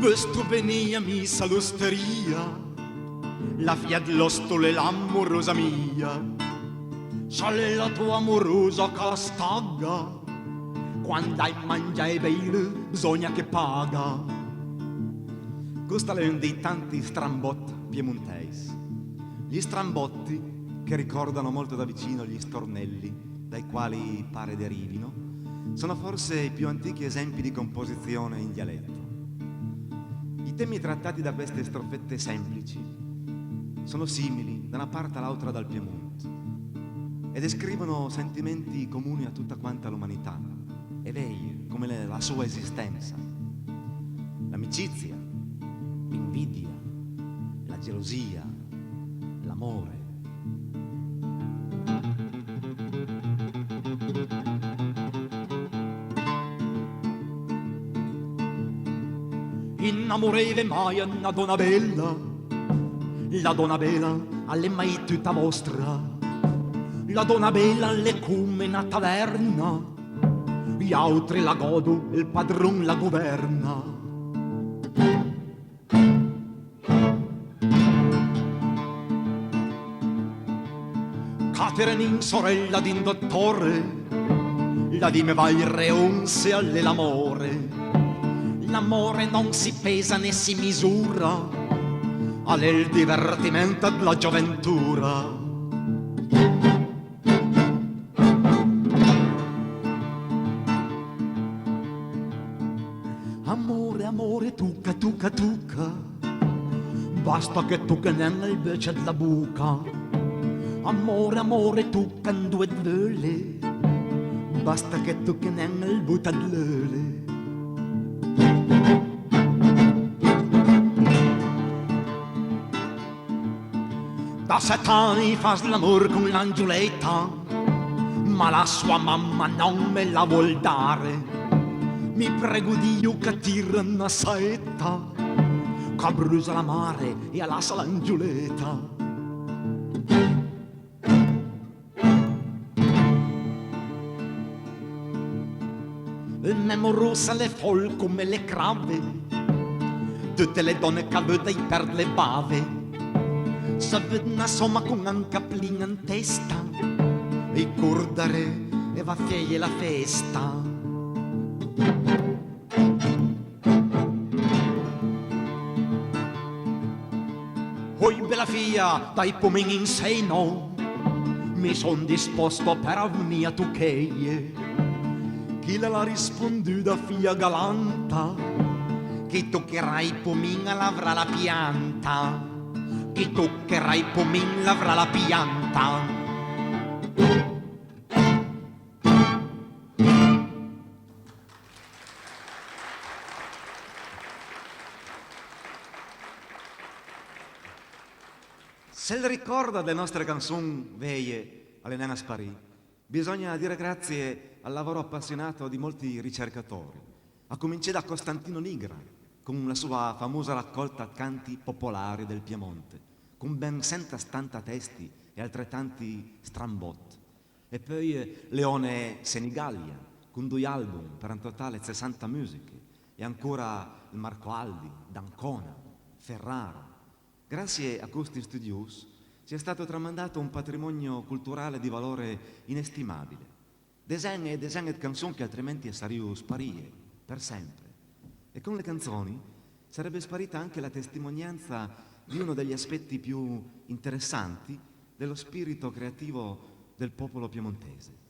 Questo venia missa all'osteria, la Fiat l'ostole l'amorosa mia, sale la tua amorosa castagga, quando hai mangia e bere bisogna che paga. Questo è uno dei tanti strambotti piemontesi, gli strambotti che ricordano molto da vicino gli stornelli dai quali pare derivino, sono forse i più antichi esempi di composizione in dialetto. I temi trattati da queste strofette semplici sono simili da una parte all'altra dal Piemonte e descrivono sentimenti comuni a tutta quanta l'umanità e lei come la sua esistenza, l'amicizia, l'invidia, la gelosia, l'amore. Innamoreve mai una donna bella, la donna bella alle mai tutta vostra, la donna bella alle come una taverna, gli altri la godo, il padron la governa. Caterinin, sorella d'un dottore, la di me va il reonse all'amore. L'amore non si pesa né si misura, alle il divertimento della gioventù. Amore, amore, tucca, tucca, tucca, basta che tu che nella invece della buca. Amore, amore, tucca in due dvele, basta che tu che nella il butta dvele. Da 7 anni fa l'amor con l'Angioletta, ma la sua mamma non me la vuol dare. Mi prego Dio che tira una saetta, che brucia la mare e alassa l'Angioletta. Memorosa le fol come le crave, tutte le donne che vedono per le bave. Se vede una somma con un caplino in testa, e cordare e va fieie la festa. Oi bella figlia, dai pomini in seno, mi son disposto per mia tucheie. Chi l'ha risponduta figlia galanta, chi toccherai pomin l'avrà la pianta. Chi toccherai pomin l'avrà la pianta. Se il ricordo delle nostre canzoni veie alle nana sparì, bisogna dire grazie al lavoro appassionato di molti ricercatori, a cominciare da Costantino Nigra, con la sua famosa raccolta canti popolari del Piemonte, con ben 170 testi e altrettanti strambot. E poi Leone Senigallia, con 2 album per un totale 60 musiche, e ancora il Marco Aldi, D'Ancona, Ferrara. Grazie a questi studios ci è stato tramandato un patrimonio culturale di valore inestimabile. Design e canzoni che altrimenti sarebbero sparire per sempre. E con le canzoni sarebbe sparita anche la testimonianza di uno degli aspetti più interessanti dello spirito creativo del popolo piemontese.